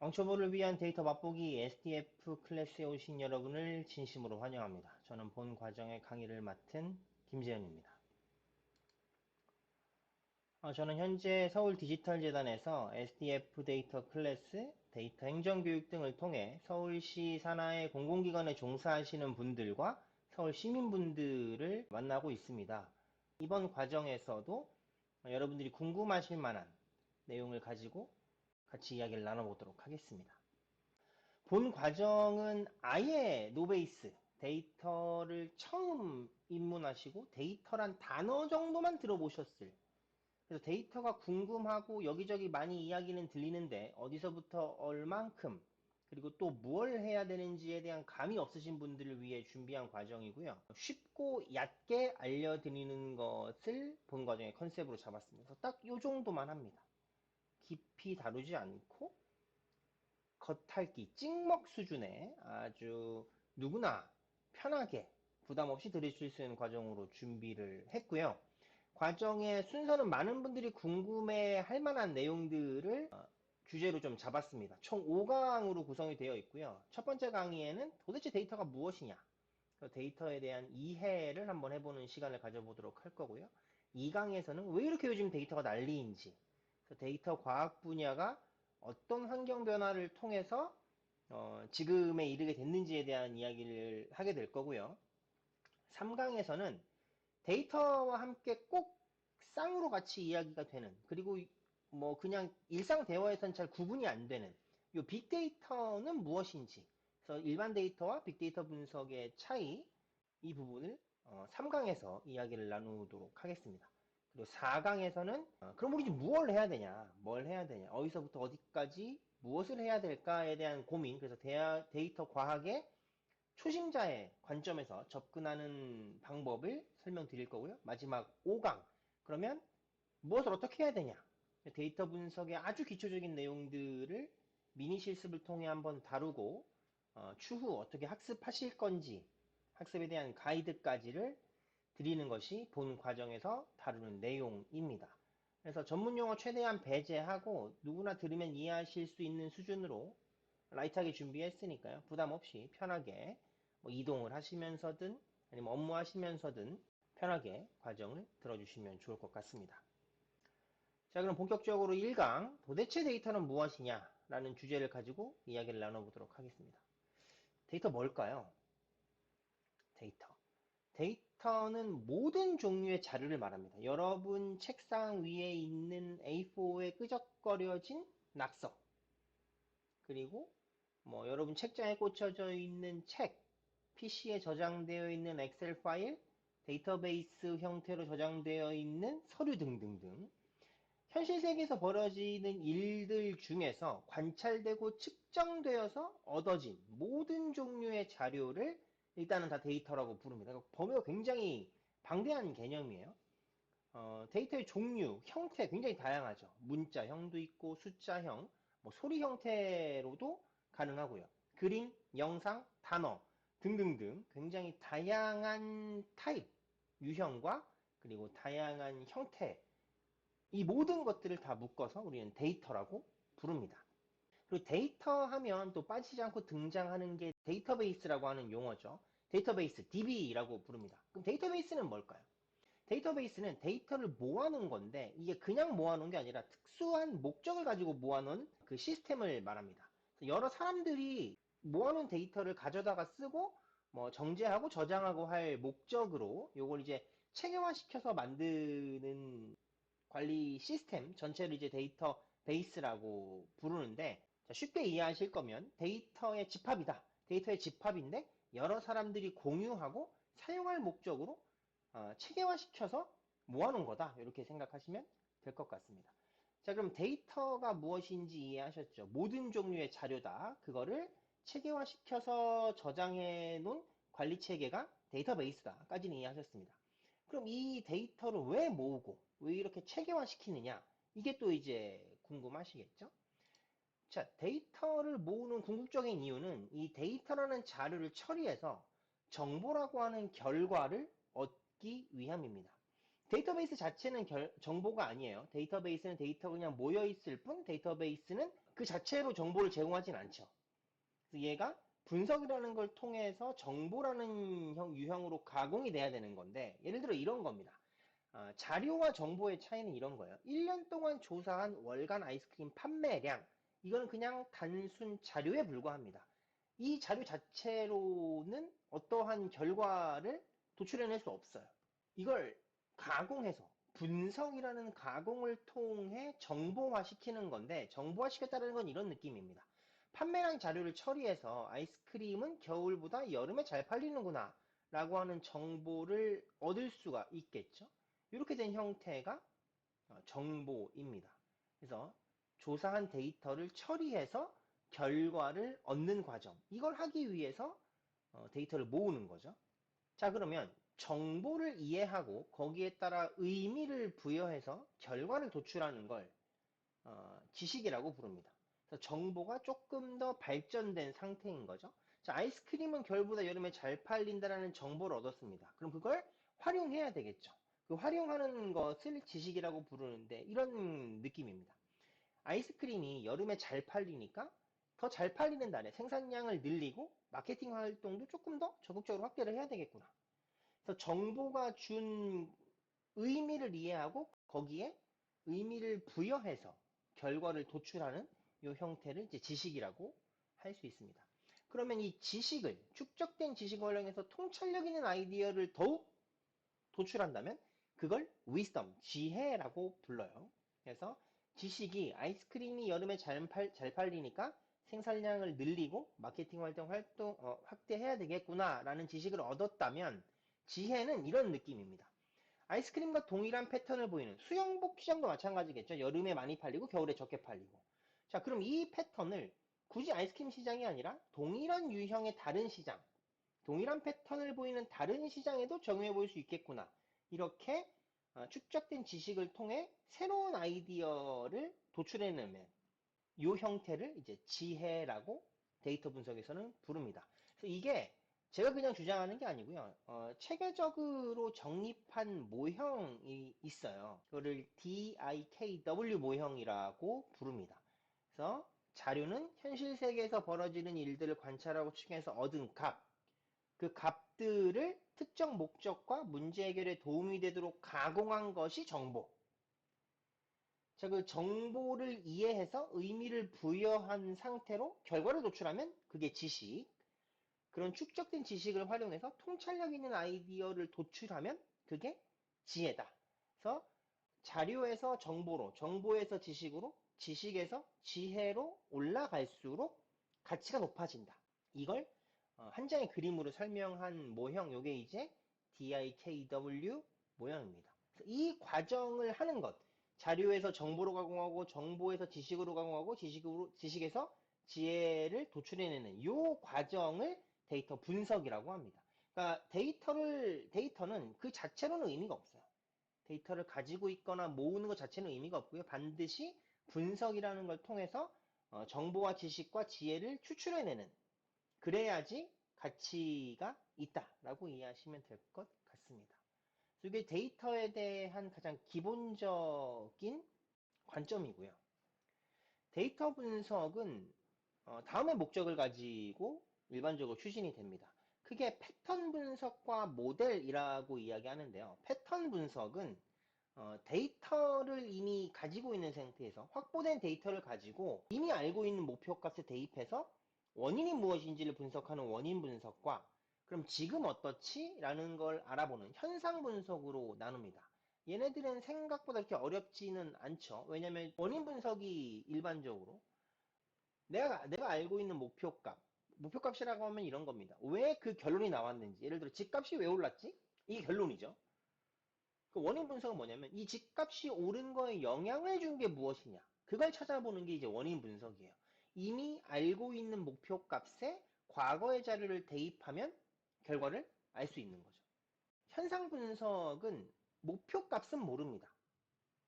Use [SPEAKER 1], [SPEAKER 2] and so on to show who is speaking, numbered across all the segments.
[SPEAKER 1] 왕초보를 위한 데이터 맛보기 SDF 클래스에 오신 여러분을 진심으로 환영합니다. 저는 본 과정의 강의를 맡은 김재현입니다. 저는 현재 서울디지털재단에서 SDF 데이터 클래스, 데이터 행정교육 등을 통해 서울시 산하의 공공기관에 종사하시는 분들과 서울 시민분들을 만나고 있습니다. 이번 과정에서도 여러분들이 궁금하실 만한 내용을 가지고 같이 이야기를 나눠보도록 하겠습니다. 본 과정은 아예 노베이스, 데이터를 처음 입문하시고 데이터란 단어 정도만 들어보셨을, 그래서 데이터가 궁금하고 여기저기 많이 이야기는 들리는데 어디서부터 얼만큼 그리고 또 뭘 해야 되는지에 대한 감이 없으신 분들을 위해 준비한 과정이고요. 쉽고 얕게 알려드리는 것을 본 과정의 컨셉으로 잡았습니다. 그래서 딱 이 정도만 합니다. 깊이 다루지 않고 겉핥기, 찍먹 수준의 아주 누구나 편하게 부담 없이 들으실 수 있는 과정으로 준비를 했고요. 과정의 순서는 많은 분들이 궁금해 할 만한 내용들을 주제로 좀 잡았습니다. 총 5강으로 구성이 되어 있고요. 첫 번째 강의에는 도대체 데이터가 무엇이냐, 데이터에 대한 이해를 한번 해보는 시간을 가져보도록 할 거고요. 2강에서는 왜 이렇게 요즘 데이터가 난리인지, 데이터 과학 분야가 어떤 환경 변화를 통해서 지금에 이르게 됐는지에 대한 이야기를 하게 될 거고요. 3강에서는 데이터와 함께 꼭 쌍으로 같이 이야기가 되는, 그리고 뭐 그냥 일상 대화에서는 잘 구분이 안 되는 이 빅데이터는 무엇인지, 그래서 일반 데이터와 빅데이터 분석의 차이, 이 부분을 3강에서 이야기를 나누도록 하겠습니다. 그리고 4강에서는 그럼 우리 뭘 해야 되냐, 뭘 해야 되냐, 어디서부터 어디까지 무엇을 해야 될까에 대한 고민, 그래서 데이터 과학의 초심자의 관점에서 접근하는 방법을 설명드릴 거고요. 마지막 5강, 그러면 무엇을 어떻게 해야 되냐, 데이터 분석의 아주 기초적인 내용들을 미니 실습을 통해 한번 다루고 추후 어떻게 학습하실 건지, 학습에 대한 가이드까지를 드리는 것이 본 과정에서 다루는 내용입니다. 그래서 전문 용어 최대한 배제하고 누구나 들으면 이해하실 수 있는 수준으로 라이트하게 준비했으니까요. 부담 없이 편하게 뭐 이동을 하시면서든 아니면 업무하시면서든 편하게 과정을 들어주시면 좋을 것 같습니다. 자, 그럼 본격적으로 1강, 도대체 데이터는 무엇이냐 라는 주제를 가지고 이야기를 나눠보도록 하겠습니다. 데이터 뭘까요? 데이터. 데이터는 모든 종류의 자료를 말합니다. 여러분 책상 위에 있는 A4에 끄적거려진 낙서, 그리고 뭐 여러분 책장에 꽂혀져 있는 책, PC에 저장되어 있는 엑셀 파일, 데이터베이스 형태로 저장되어 있는 서류 등등등, 현실 세계에서 벌어지는 일들 중에서 관찰되고 측정되어서 얻어진 모든 종류의 자료를 일단은 다 데이터라고 부릅니다. 그러니까 범위가 굉장히 방대한 개념이에요. 데이터의 종류, 형태 굉장히 다양하죠. 문자형도 있고 숫자형, 뭐 소리 형태로도 가능하고요. 그림, 영상, 단어 등등등 굉장히 다양한 타입, 유형과 그리고 다양한 형태, 이 모든 것들을 다 묶어서 우리는 데이터라고 부릅니다. 그리고 데이터 하면 또 빠지지 않고 등장하는 게 데이터베이스라고 하는 용어죠. 데이터베이스, DB라고 부릅니다. 그럼 데이터베이스는 뭘까요? 데이터베이스는 데이터를 모아놓은 건데 이게 그냥 모아놓은 게 아니라 특수한 목적을 가지고 모아놓은 그 시스템을 말합니다. 여러 사람들이 모아놓은 데이터를 가져다가 쓰고 뭐 정제하고 저장하고 할 목적으로 요걸 이제 체계화시켜서 만드는 관리 시스템 전체를 이제 데이터 베이스라고 부르는데, 쉽게 이해하실 거면 데이터의 집합이다. 데이터의 집합인데 여러 사람들이 공유하고 사용할 목적으로 체계화시켜서 모아놓은 거다. 이렇게 생각하시면 될 것 같습니다. 자, 그럼 데이터가 무엇인지 이해하셨죠? 모든 종류의 자료다. 그거를 체계화시켜서 저장해 놓은 관리 체계가 데이터베이스다. 까지는 이해하셨습니다. 그럼 이 데이터를 왜 모으고 왜 이렇게 체계화시키느냐? 이게 또 이제 궁금하시겠죠? 자, 데이터를 모으는 궁극적인 이유는 이 데이터라는 자료를 처리해서 정보라고 하는 결과를 얻기 위함입니다. 데이터베이스 자체는 정보가 아니에요. 데이터베이스는 데이터가 그냥 모여 있을 뿐, 데이터베이스는 그 자체로 정보를 제공하진 않죠. 그래서 얘가 분석이라는 걸 통해서 정보라는 유형으로 가공이 돼야 되는 건데, 예를 들어 이런 겁니다. 자료와 정보의 차이는 이런 거예요. 1년 동안 조사한 월간 아이스크림 판매량, 이거는 그냥 단순 자료에 불과합니다. 이 자료 자체로는 어떠한 결과를 도출해낼 수 없어요. 이걸 가공해서 분석이라는 가공을 통해 정보화 시키는 건데, 정보화 시켰다는 건 이런 느낌입니다. 판매량 자료를 처리해서 아이스크림은 겨울보다 여름에 잘 팔리는구나 라고 하는 정보를 얻을 수가 있겠죠. 이렇게 된 형태가 정보입니다. 그래서 조사한 데이터를 처리해서 결과를 얻는 과정, 이걸 하기 위해서 데이터를 모으는 거죠. 자, 그러면 정보를 이해하고 거기에 따라 의미를 부여해서 결과를 도출하는 걸 지식이라고 부릅니다. 그래서 정보가 조금 더 발전된 상태인 거죠. 자, 아이스크림은 겨울보다 여름에 잘 팔린다는 정보를 얻었습니다. 그럼 그걸 활용해야 되겠죠. 그 활용하는 것을 지식이라고 부르는데 이런 느낌입니다. 아이스크림이 여름에 잘 팔리니까 더 잘 팔리는 날에 생산량을 늘리고 마케팅 활동도 조금 더 적극적으로 확대를 해야 되겠구나. 그래서 정보가 준 의미를 이해하고 거기에 의미를 부여해서 결과를 도출하는 이 형태를 이제 지식이라고 할 수 있습니다. 그러면 이 지식을, 축적된 지식을 활용해서 통찰력 있는 아이디어를 더욱 도출한다면 그걸 wisdom, 지혜라고 불러요. 그래서 지식이 아이스크림이 여름에 잘 팔리니까 생산량을 늘리고 마케팅 활동 확대해야 되겠구나라는 지식을 얻었다면 지혜는 이런 느낌입니다. 아이스크림과 동일한 패턴을 보이는 수영복 시장도 마찬가지겠죠. 여름에 많이 팔리고 겨울에 적게 팔리고. 자, 그럼 이 패턴을 굳이 아이스크림 시장이 아니라 동일한 유형의 다른 시장, 동일한 패턴을 보이는 다른 시장에도 적용해 볼 수 있겠구나. 이렇게 축적된 지식을 통해 새로운 아이디어를 도출해내면 이 형태를 이제 지혜라고 데이터 분석에서는 부릅니다. 그래서 이게 제가 그냥 주장하는 게 아니고요. 체계적으로 정립한 모형이 있어요. 그거를 DIKW 모형이라고 부릅니다. 그래서 자료는 현실 세계에서 벌어지는 일들을 관찰하고 추정해서 얻은 값, 그 값들을 특정 목적과 문제 해결에 도움이 되도록 가공한 것이 정보. 자, 그 정보를 이해해서 의미를 부여한 상태로 결과를 도출하면 그게 지식. 그런 축적된 지식을 활용해서 통찰력 있는 아이디어를 도출하면 그게 지혜다. 그래서 자료에서 정보로, 정보에서 지식으로, 지식에서 지혜로 올라갈수록 가치가 높아진다. 이걸 한 장의 그림으로 설명한 모형, 요게 이제 DIKW 모형입니다. 이 과정을 하는 것, 자료에서 정보로 가공하고, 정보에서 지식으로 가공하고, 지식에서 지혜를 도출해내는 이 과정을 데이터 분석이라고 합니다. 그러니까 데이터는 그 자체로는 의미가 없어요. 데이터를 가지고 있거나 모으는 것 자체는 의미가 없고요. 반드시 분석이라는 걸 통해서 정보와 지식과 지혜를 추출해내는, 그래야지 가치가 있다라고 이해하시면 될 것 같습니다. 이게 데이터에 대한 가장 기본적인 관점이고요. 데이터 분석은 다음의 목적을 가지고 일반적으로 추진이 됩니다. 크게 패턴 분석과 모델이라고 이야기하는데요. 패턴 분석은 데이터를 이미 가지고 있는 상태에서 확보된 데이터를 가지고 이미 알고 있는 목표값을 대입해서 원인이 무엇인지를 분석하는 원인 분석과 그럼 지금 어떻지? 라는 걸 알아보는 현상 분석으로 나눕니다. 얘네들은 생각보다 그렇게 어렵지는 않죠. 왜냐면 원인 분석이 일반적으로 내가 알고 있는 목표값이라고 하면 이런 겁니다. 왜 그 결론이 나왔는지. 예를 들어 집값이 왜 올랐지? 이게 결론이죠. 그 원인 분석은 뭐냐면 이 집값이 오른 거에 영향을 준 게 무엇이냐. 그걸 찾아보는 게 이제 원인 분석이에요. 이미 알고 있는 목표값에 과거의 자료를 대입하면 결과를 알 수 있는 거죠. 현상 분석은 목표값은 모릅니다.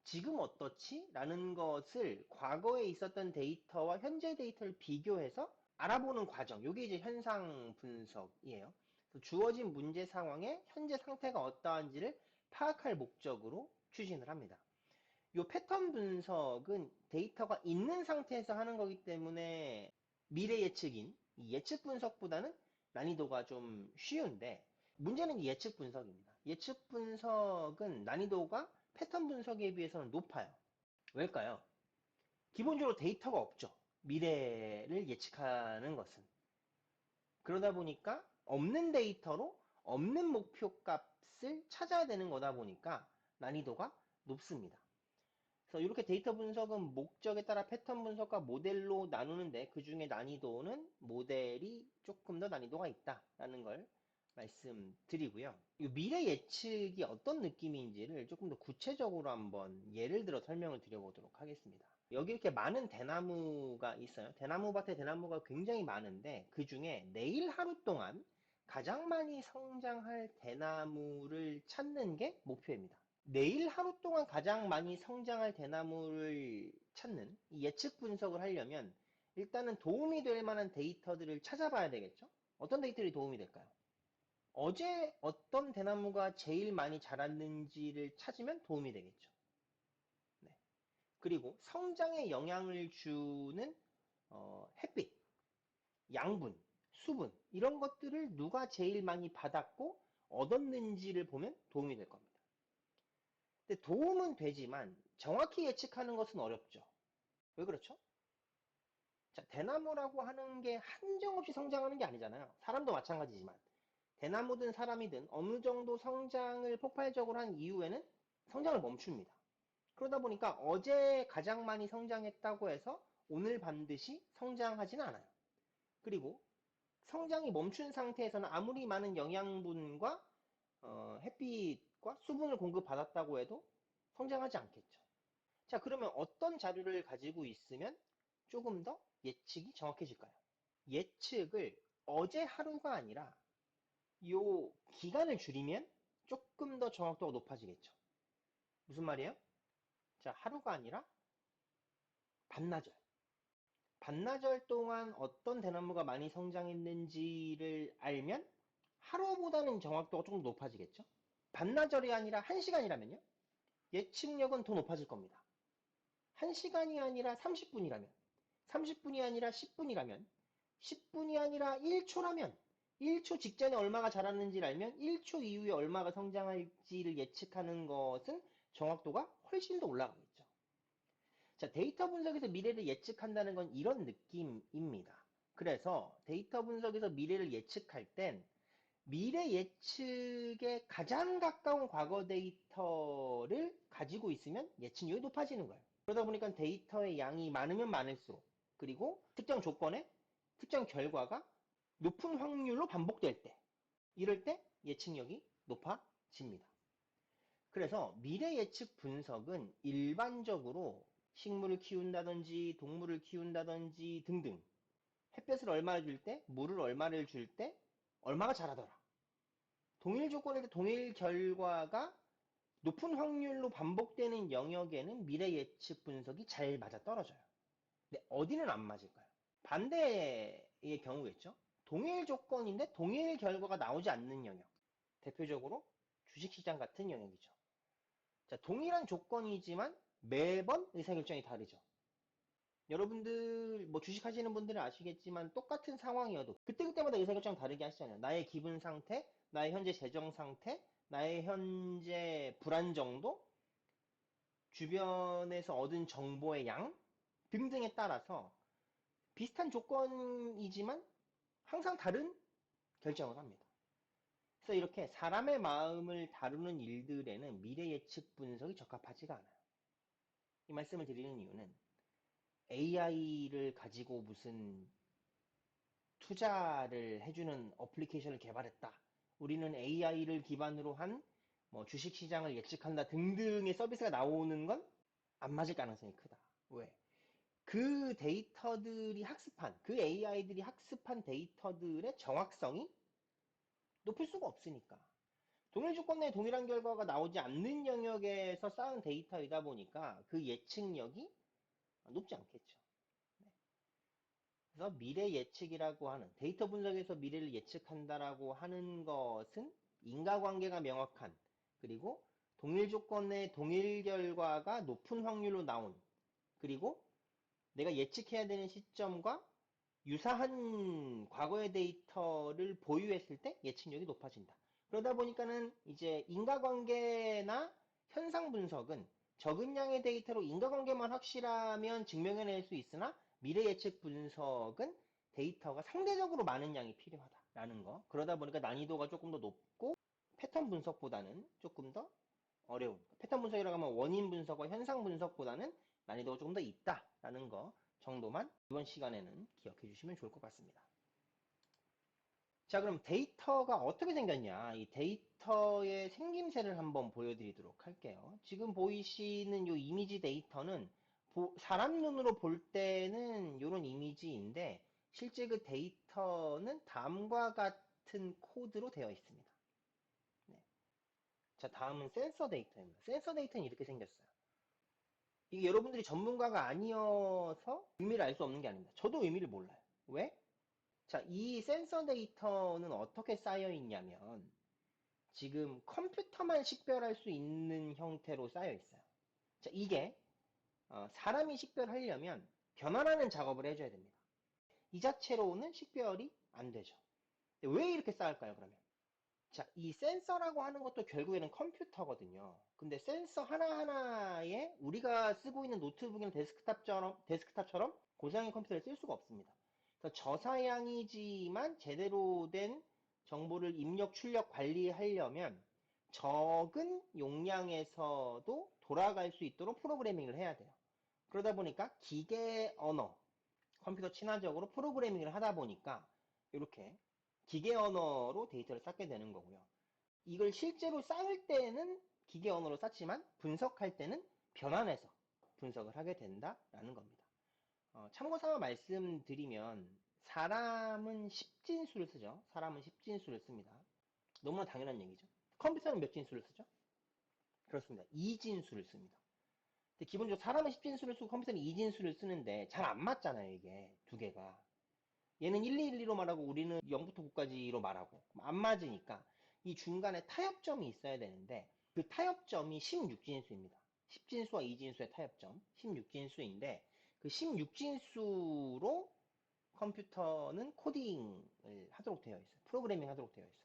[SPEAKER 1] 지금 어떻지? 라는 것을 과거에 있었던 데이터와 현재 데이터를 비교해서 알아보는 과정. 이게 이제 현상 분석이에요. 주어진 문제 상황에 현재 상태가 어떠한지를 파악할 목적으로 추진을 합니다. 이 패턴 분석은 데이터가 있는 상태에서 하는 거기 때문에 미래 예측인 이 예측 분석보다는 난이도가 좀 쉬운데, 문제는 이 예측 분석입니다. 예측 분석은 난이도가 패턴 분석에 비해서는 높아요. 왜일까요? 기본적으로 데이터가 없죠. 미래를 예측하는 것은. 그러다 보니까 없는 데이터로 없는 목표 값을 찾아야 되는 거다 보니까 난이도가 높습니다. 그래서 이렇게 데이터 분석은 목적에 따라 패턴 분석과 모델로 나누는데, 그 중에 난이도는 모델이 조금 더 난이도가 있다라는 걸 말씀드리고요. 이 미래 예측이 어떤 느낌인지를 조금 더 구체적으로 한번 예를 들어 설명을 드려보도록 하겠습니다. 여기 이렇게 많은 대나무가 있어요. 대나무밭에 대나무가 굉장히 많은데, 그 중에 내일 하루 동안 가장 많이 성장할 대나무를 찾는 게 목표입니다. 내일 하루 동안 가장 많이 성장할 대나무를 찾는 이 예측 분석을 하려면 일단은 도움이 될 만한 데이터들을 찾아봐야 되겠죠? 어떤 데이터들이 도움이 될까요? 어제 어떤 대나무가 제일 많이 자랐는지를 찾으면 도움이 되겠죠. 네. 그리고 성장에 영향을 주는 햇빛, 양분, 수분 이런 것들을 누가 제일 많이 받았고 얻었는지를 보면 도움이 될 겁니다. 근데 도움은 되지만 정확히 예측하는 것은 어렵죠. 왜 그렇죠? 자, 대나무라고 하는 게 한정없이 성장하는 게 아니잖아요. 사람도 마찬가지지만. 대나무든 사람이든 어느 정도 성장을 폭발적으로 한 이후에는 성장을 멈춥니다. 그러다 보니까 어제 가장 많이 성장했다고 해서 오늘 반드시 성장하지는 않아요. 그리고 성장이 멈춘 상태에서는 아무리 많은 영양분과 햇빛과 수분을 공급받았다고 해도 성장하지 않겠죠. 자, 그러면 어떤 자료를 가지고 있으면 조금 더 예측이 정확해질까요? 예측을 어제 하루가 아니라 요 기간을 줄이면 조금 더 정확도가 높아지겠죠. 무슨 말이에요? 자, 하루가 아니라 반나절. 반나절 동안 어떤 대나무가 많이 성장했는지를 알면 하루보다는 정확도가 조금 높아지겠죠. 반나절이 아니라 1시간이라면요? 예측력은 더 높아질 겁니다. 1시간이 아니라 30분이라면, 30분이 아니라 10분이라면, 10분이 아니라 1초라면, 1초 직전에 얼마가 자랐는지를 알면 1초 이후에 얼마가 성장할지를 예측하는 것은 정확도가 훨씬 더 올라가겠죠. 자, 데이터 분석에서 미래를 예측한다는 건 이런 느낌입니다. 그래서 데이터 분석에서 미래를 예측할 땐 미래 예측에 가장 가까운 과거 데이터를 가지고 있으면 예측률이 높아지는 거예요. 그러다 보니까 데이터의 양이 많으면 많을수록, 그리고 특정 조건에 특정 결과가 높은 확률로 반복될 때, 이럴 때 예측력이 높아집니다. 그래서 미래 예측 분석은 일반적으로 식물을 키운다든지 동물을 키운다든지 등등 햇볕을 얼마나 줄 때, 물을 얼마를 줄 때 얼마가 자라더라. 동일 조건일 때 동일 결과가 높은 확률로 반복되는 영역에는 미래 예측 분석이 잘 맞아떨어져요. 근데 어디는 안 맞을까요? 반대의 경우겠죠. 동일 조건인데 동일 결과가 나오지 않는 영역. 대표적으로 주식시장 같은 영역이죠. 자, 동일한 조건이지만 매번 의사결정이 다르죠. 여러분들 뭐 주식하시는 분들은 아시겠지만 똑같은 상황이어도 그때그때마다 의사결정 다르게 하시잖아요. 나의 기분 상태, 나의 현재 재정 상태, 나의 현재 불안 정도, 주변에서 얻은 정보의 양 등등에 따라서 비슷한 조건이지만 항상 다른 결정을 합니다. 그래서 이렇게 사람의 마음을 다루는 일들에는 미래 예측 분석이 적합하지가 않아요. 이 말씀을 드리는 이유는 AI를 가지고 무슨 투자를 해주는 어플리케이션을 개발했다. 우리는 AI를 기반으로 한 뭐 주식 시장을 예측한다 등등의 서비스가 나오는 건 안 맞을 가능성이 크다. 왜? 그 데이터들이 학습한, 그 AI들이 학습한 데이터들의 정확성이 높일 수가 없으니까. 동일 조건 내에 동일한 결과가 나오지 않는 영역에서 쌓은 데이터이다 보니까 그 예측력이 높지 않겠죠. 그래서 미래 예측이라고 하는, 데이터 분석에서 미래를 예측한다라고 하는 것은 인과관계가 명확한, 그리고 동일 조건의 동일 결과가 높은 확률로 나온, 그리고 내가 예측해야 되는 시점과 유사한 과거의 데이터를 보유했을 때 예측력이 높아진다. 그러다 보니까는 이제 인과관계나 현상 분석은 적은 양의 데이터로 인과관계만 확실하면 증명해낼 수 있으나 미래 예측 분석은 데이터가 상대적으로 많은 양이 필요하다라는 거. 그러다 보니까 난이도가 조금 더 높고 패턴 분석보다는 조금 더 어려운. 패턴 분석이라고 하면 원인 분석과 현상 분석보다는 난이도가 조금 더 있다라는 거 정도만 이번 시간에는 기억해 주시면 좋을 것 같습니다. 자, 그럼 데이터가 어떻게 생겼냐? 이 데이터의 생김새를 한번 보여드리도록 할게요. 지금 보이시는 이 이미지 데이터는 사람 눈으로 볼 때는 이런 이미지인데 실제 그 데이터는 다음과 같은 코드로 되어 있습니다. 네. 자, 다음은 센서 데이터입니다. 센서 데이터는 이렇게 생겼어요. 이게 여러분들이 전문가가 아니어서 의미를 알 수 없는 게 아닙니다. 저도 의미를 몰라요. 왜? 자, 이 센서 데이터는 어떻게 쌓여 있냐면 지금 컴퓨터만 식별할 수 있는 형태로 쌓여 있어요. 자, 이게 사람이 식별하려면 변환하는 작업을 해줘야 됩니다. 이 자체로는 식별이 안 되죠. 왜 이렇게 쌓을까요, 그러면? 자, 이 센서라고 하는 것도 결국에는 컴퓨터거든요. 근데 센서 하나하나에 우리가 쓰고 있는 노트북이나 데스크탑처럼 고사양의 컴퓨터를 쓸 수가 없습니다. 그래서 저사양이지만 제대로 된 정보를 입력, 출력, 관리하려면 적은 용량에서도 돌아갈 수 있도록 프로그래밍을 해야 돼요. 그러다 보니까 기계 언어, 컴퓨터 친화적으로 프로그래밍을 하다 보니까 이렇게 기계 언어로 데이터를 쌓게 되는 거고요. 이걸 실제로 쌓을 때는 기계 언어로 쌓지만 분석할 때는 변환해서 분석을 하게 된다라는 겁니다. 참고 삼아 말씀드리면 사람은 10진수를 쓰죠. 사람은 10진수를 씁니다. 너무나 당연한 얘기죠. 컴퓨터는 몇 진수를 쓰죠? 그렇습니다. 2진수를 씁니다. 근데 기본적으로 사람은 10진수를 쓰고 컴퓨터는 2진수를 쓰는데 잘 안 맞잖아요, 이게 두 개가. 얘는 1212로 말하고 우리는 0부터 9까지로 말하고 안 맞으니까 이 중간에 타협점이 있어야 되는데 그 타협점이 16진수입니다. 10진수와 2진수의 타협점 16진수인데 그 16진수로 컴퓨터는 코딩을 하도록 되어 있어요. 프로그래밍 하도록 되어 있어요.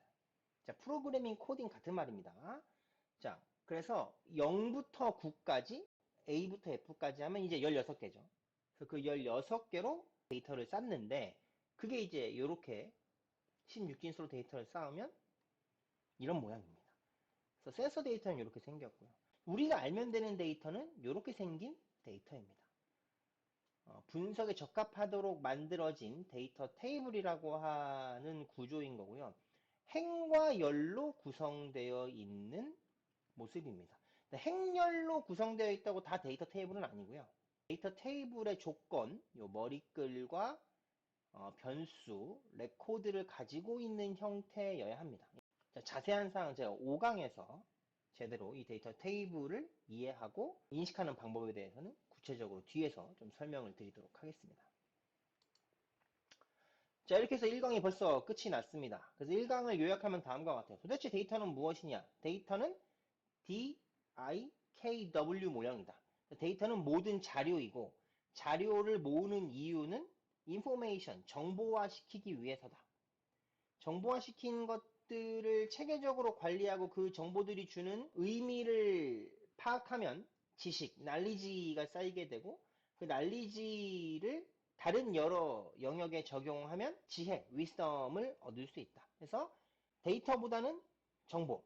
[SPEAKER 1] 자, 프로그래밍 코딩 같은 말입니다. 자, 그래서 0부터 9까지 A부터 F까지 하면 이제 16개죠. 그래서 그 16개로 데이터를 쌓는데 그게 이제 이렇게 16진수로 데이터를 쌓으면 이런 모양입니다. 그래서 센서 데이터는 이렇게 생겼고요. 우리가 알면 되는 데이터는 이렇게 생긴 데이터입니다. 분석에 적합하도록 만들어진 데이터 테이블이라고 하는 구조인 거고요. 행과 열로 구성되어 있는 모습입니다. 행열로 구성되어 있다고 다 데이터 테이블은 아니고요. 데이터 테이블의 조건, 요 머리글과 변수, 레코드를 가지고 있는 형태여야 합니다. 자, 자세한 사항은 제가 5강에서 제대로 이 데이터 테이블을 이해하고 인식하는 방법에 대해서는 구체적으로 뒤에서 좀 설명을 드리도록 하겠습니다. 자, 이렇게 해서 1강이 벌써 끝이 났습니다. 그래서 1강을 요약하면 다음과 같아요. 도대체 데이터는 무엇이냐? 데이터는 DIKW 모형이다. 데이터는 모든 자료이고 자료를 모으는 이유는 인포메이션, 정보화시키기 위해서다. 정보화시킨 것들을 체계적으로 관리하고 그 정보들이 주는 의미를 파악하면 지식, 날리지가 쌓이게 되고 그 날리지를 다른 여러 영역에 적용하면 지혜, 위스덤을 얻을 수 있다. 그래서 데이터보다는 정보,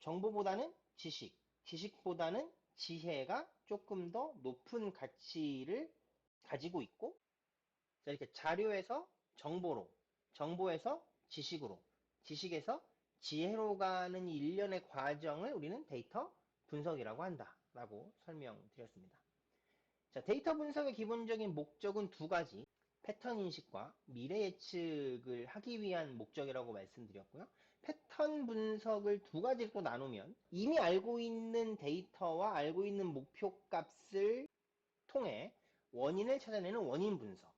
[SPEAKER 1] 정보보다는 지식, 지식보다는 지혜가 조금 더 높은 가치를 가지고 있고 이렇게 자료에서 정보로, 정보에서 지식으로, 지식에서 지혜로 가는 일련의 과정을 우리는 데이터 분석이라고 한다라고 설명드렸습니다. 자, 데이터 분석의 기본적인 목적은 두 가지. 패턴 인식과 미래 예측을 하기 위한 목적이라고 말씀드렸고요. 패턴 분석을 두 가지로 나누면 이미 알고 있는 데이터와 알고 있는 목표 값을 통해 원인을 찾아내는 원인 분석.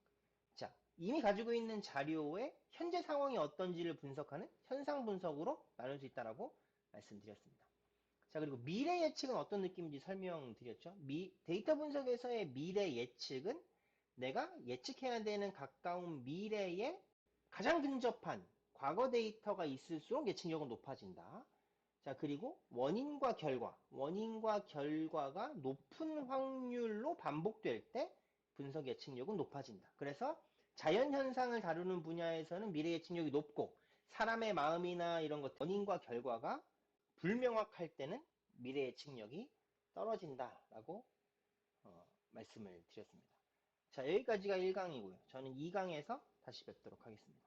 [SPEAKER 1] 자, 이미 가지고 있는 자료의 현재 상황이 어떤지를 분석하는 현상 분석으로 나눌 수 있다고 말씀드렸습니다. 자, 그리고 미래 예측은 어떤 느낌인지 설명드렸죠. 데이터 분석에서의 미래 예측은 내가 예측해야 되는 가까운 미래에 가장 근접한 과거 데이터가 있을수록 예측력은 높아진다. 자, 그리고 원인과 결과가 높은 확률로 반복될 때 분석 예측력은 높아진다. 그래서 자연현상을 다루는 분야에서는 미래 예측력이 높고, 사람의 마음이나 이런 것, 원인과 결과가 불명확할 때는 미래 예측력이 떨어진다라고 말씀을 드렸습니다. 자, 여기까지가 1강이고요. 저는 2강에서 다시 뵙도록 하겠습니다.